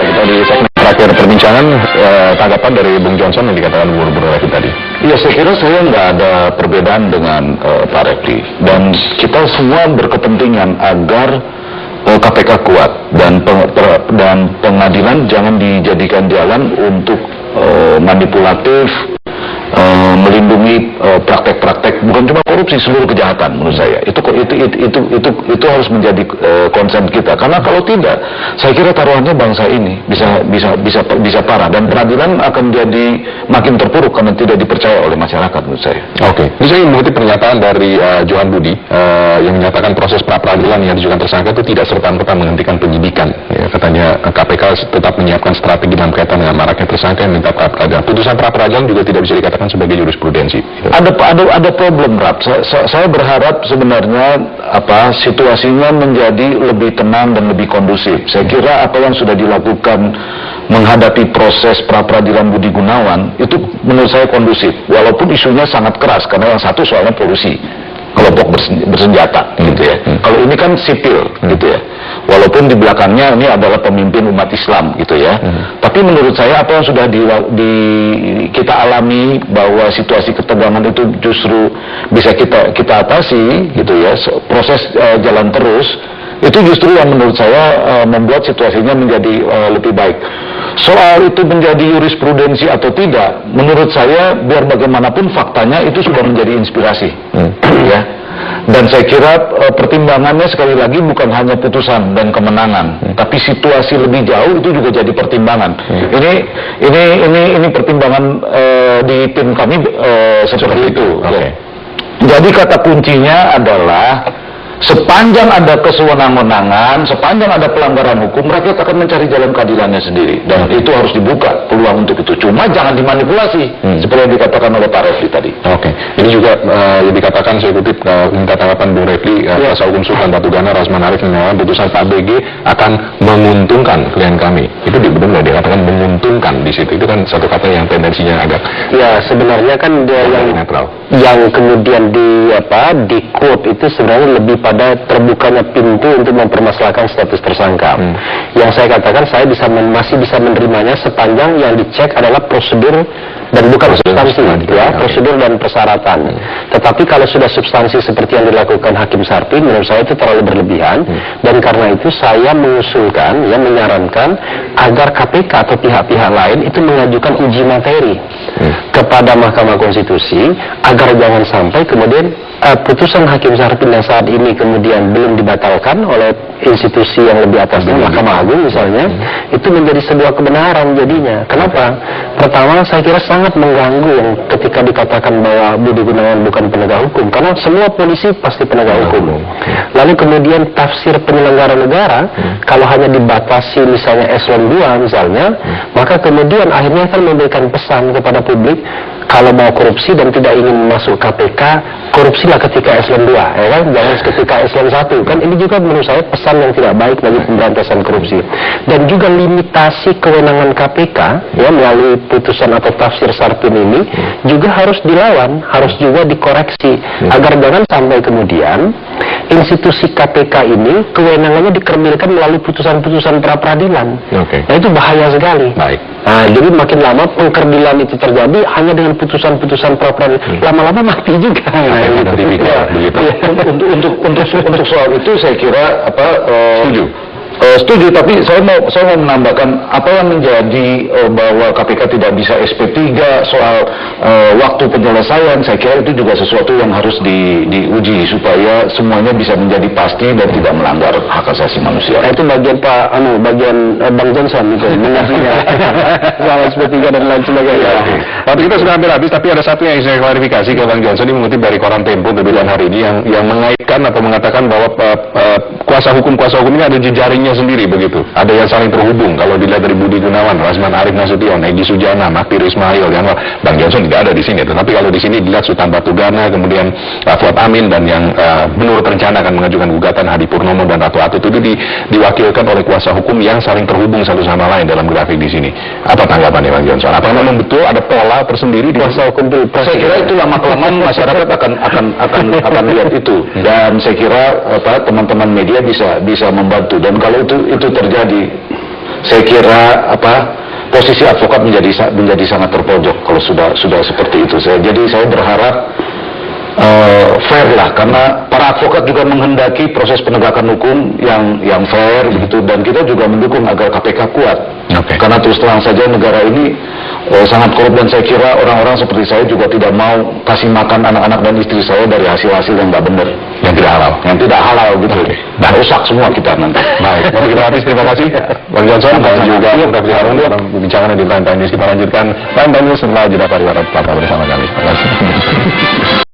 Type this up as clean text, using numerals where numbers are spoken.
kita di segmen terakhir perbincangan, tanggapan dari Bung Johnson yang dikatakan Bung Refli tadi. Ya, saya kira saya nggak ada perbedaan dengan Pak Refli, dan kita semua berkepentingan agar KPK kuat dan pengadilan jangan dijadikan jalan untuk manipulatif, melindungi praktek-praktek bukan cuma korupsi, seluruh kejahatan. Menurut saya itu harus menjadi concern kita, karena kalau tidak, saya kira taruhannya bangsa ini bisa parah, dan peradilan akan jadi makin terpuruk karena tidak dipercaya oleh masyarakat, menurut saya. Oke. Ini saya ingin mengutip pernyataan dari Johan Budi yang menyatakan proses pra-peradilan yang diajukan tersangka itu tidak serta-merta menghentikan penyidikan. Ya, katanya KPK tetap menyiapkan strategi dalam kaitan dengan maraknya tersangka yang minta pra-peradilan. Putusan pra-peradilan juga tidak bisa dikatakan sebagai jurisprudensi. Ada problem, Rap. Saya berharap sebenarnya situasinya menjadi lebih tenang dan lebih kondusif. Saya kira apa yang sudah dilakukan menghadapi proses pra-peradilan Budi Gunawan itu menurut saya kondusif, walaupun isunya sangat keras karena yang satu soalnya polusi, kelompok bersenjata gitu ya. Kalau ini kan sipil gitu ya. Walaupun di belakangnya ini adalah pemimpin umat Islam gitu ya. Tapi menurut saya apa yang sudah kita alami, bahwa situasi ketegangan itu justru bisa kita atasi gitu ya. Proses jalan terus itu justru yang menurut saya membuat situasinya menjadi lebih baik. Soal itu menjadi jurisprudensi atau tidak, menurut saya biar bagaimanapun faktanya itu sudah menjadi inspirasi, ya. Dan saya kira pertimbangannya sekali lagi bukan hanya putusan dan kemenangan, tapi situasi lebih jauh itu juga jadi pertimbangan. Ini pertimbangan di tim kami seperti itu. Okay. Jadi kata kuncinya adalah sepanjang ada kesewenang-wenangan, sepanjang ada pelanggaran hukum, rakyat akan mencari jalan keadilannya sendiri, dan itu harus dibuka peluang untuk itu. Cuma jangan dimanipulasi, seperti yang dikatakan oleh Pak Refli tadi. Oke. Ini juga yang dikatakan, saya kutip minta tanggapan Bung Refli, kuasa hukum Sultan Batu Gana Rasman Arif menyatakan putusan Pak BG akan menguntungkan klien kami. Itu benar dikatakan menguntungkan di situ. Itu kan satu kata yang tendensinya agak. Ya, sebenarnya kan dia yang kemudian di quote itu sebenarnya lebih pada terbukanya pintu untuk mempermasalahkan status tersangka. Yang saya katakan, saya masih bisa menerimanya sepanjang yang dicek adalah prosedur dan bukan substansi, ya, prosedur dan persyaratan. Tetapi kalau sudah substansi seperti yang dilakukan Hakim Sarpi, menurut saya itu terlalu berlebihan, dan karena itu saya mengusulkan, menyarankan agar KPK atau pihak-pihak lain itu mengajukan uji materi kepada Mahkamah Konstitusi agar jangan sampai kemudian putusan Hakim Sarpi yang saat ini kemudian belum dibatalkan oleh institusi yang lebih atasnya, Mahkamah Agung misalnya, itu menjadi sebuah kebenaran jadinya. Kenapa? Pertama, saya kira sangat mengganggu yang ketika dikatakan bahwa Budi Gunawan bukan penegak hukum, karena semua polisi pasti penegak hukum. Lalu kemudian tafsir penyelenggara negara, kalau hanya dibatasi misalnya eselon 2 misalnya, maka kemudian akhirnya akan memberikan pesan kepada publik, kalau mau korupsi dan tidak ingin masuk KPK, korupsilah ketika eselon 2, ya kan? Jangan ketika eselon 1. Kan ini juga menurut saya pesan yang tidak baik bagi pemberantasan korupsi. Dan juga limitasi kewenangan KPK, ya, melalui putusan atau tafsir Sarpin ini juga harus dilawan, harus juga dikoreksi, agar jangan sampai kemudian institusi KPK ini kewenangannya dikerdilkan melalui putusan-putusan pra-peradilan. Nah, itu bahaya sekali. Nah, jadi makin lama pengkerdilan itu terjadi hanya dengan putusan-putusan pra-peradilan, lama-lama mati juga. Untuk soal itu saya kira setuju, tapi saya mau menambahkan apa yang menjadi bahwa KPK tidak bisa SP3 soal waktu penyelesaian. Saya kira itu juga sesuatu yang harus diuji supaya semuanya bisa menjadi pasti dan tidak melanggar hak asasi manusia. Itu bagian bagian Bang Johnson itu mengasihnya soal SP3 dan lain sebagainya. Waktu kita sudah hampir habis, tapi ada satu yang saya klarifikasi ke Bang Johnson. Ini mengutip dari koran Tempo terbit hari ini yang mengaitkan atau mengatakan bahwa kuasa hukum ini ada jejaringnya sendiri begitu. Ada yang saling terhubung. Kalau dilihat dari Budi Gunawan, Rasman Arif Nasution, Egy Sujana, Maktir Ismail, Bang Johnson tidak ada di sini. Tetapi kalau di sini dilihat Sultan Batu Gana, kemudian Fuad Amin, dan yang menurut rencana akan mengajukan gugatan Hadi Purnomo dan Ratu Atut itu diwakilkan oleh kuasa hukum yang saling terhubung satu sama lain dalam grafik di sini. Apa tanggapannya Bang Johnson? Apakah memang betul ada pola tersendiri di kuasa hukum? Saya kira itu lama-kelamaan masyarakat akan lihat itu, dan saya kira teman-teman media bisa membantu. Dan kalau itu terjadi, saya kira posisi advokat menjadi sangat terpojok kalau sudah seperti itu. Jadi saya berharap fair lah, karena para advokat juga menghendaki proses penegakan hukum yang fair begitu, dan kita juga mendukung agar KPK kuat. Karena terus terang saja negara ini sangat korup, dan saya kira orang-orang seperti saya juga tidak mau kasih makan anak-anak dan istri saya dari hasil-hasil yang nggak benar, yang tidak halal gitu. Dan rusak semua kita nanti. Baik, mari kita habis. Terima kasih Bang Johnson dan juga Bung Refli Harun dalam perbincangan di Prime Time News. Kita lanjutkan Prime Time News setelah jeda pariwara. Tetaplah bersama kami. Terima kasih.